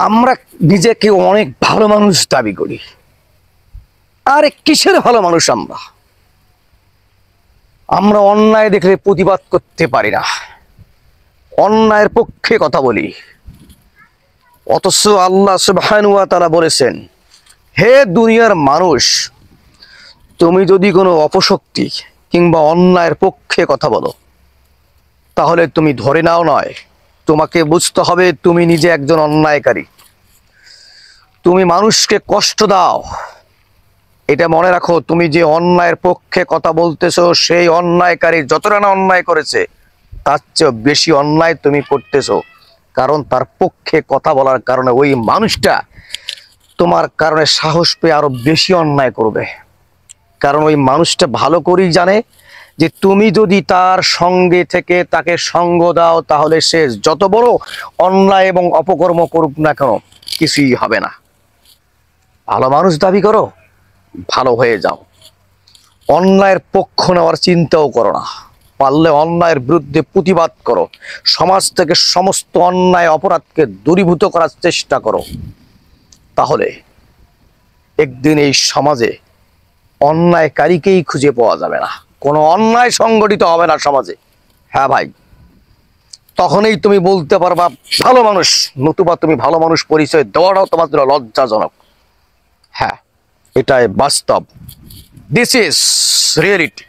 আমরা নিজেকে অনেক ভালো মানুষ দাবি করি। আরে কিসের ভালো মানুষ? আমরা অন্যায় দেখলে প্রতিবাদ করতে পারি না, অন্যায়ের পক্ষে কথা বলি। অথচ আল্লাহ সুবহানাহু ওয়া তাআলা বলেছেন, হে দুনিয়ার মানুষ, তুমি যদি কোনো অপশক্তি কিংবা অন্যায়ের পক্ষে কথা বলো, তাহলে তুমি ধরে নাও নয়, তোমাকে বুঝতে হবে তুমি নিজে একজন অন্যায়কারী। তুমি মানুষকে কষ্ট দাও, এটা মনে রাখো। তুমি যে অন্যায়ের পক্ষে কথা বলতেছো, সেই অন্যায়কারী যতটা না অন্যায় করেছে, তার চেয়ে বেশি অন্যায় তুমি করতেছো। কারণ তার পক্ষে কথা বলার কারণে ওই মানুষটা তোমার কারণে সাহস পেয়ে আরো বেশি অন্যায় করবে। কারণ ওই মানুষটা ভালো করেই জানে যে তুমি যদি তার সঙ্গে থেকে তাকে সঙ্গ দাও, তাহলে সে যত বড় অন্যায় এবং অপকর্ম করুক না কেন, কিছুই হবে না। ভালো মানুষ দাবি করো, ভালো হয়ে যাও। অন্যায়ের পক্ষ নেওয়ার চিন্তাও করো না। পারলে অন্যায়ের বিরুদ্ধে প্রতিবাদ করো। সমাজ থেকে সমস্ত অন্যায় অপরাধকে দূরীভূত করার চেষ্টা করো। তাহলে একদিন এই সমাজে অন্যায়কারীকেই খুঁজে পাওয়া যাবে না, কোনো অন্যায় সংগঠিত হবে না সমাজে। হ্যাঁ ভাই, তখনই তুমি বলতে পারবা ভালো মানুষ। নতুবা তুমি ভালো মানুষ পরিচয় দেওয়াটাও তোমার জন্য লজ্জাজনক। হ্যাঁ, এটাই বাস্তব। This is reality.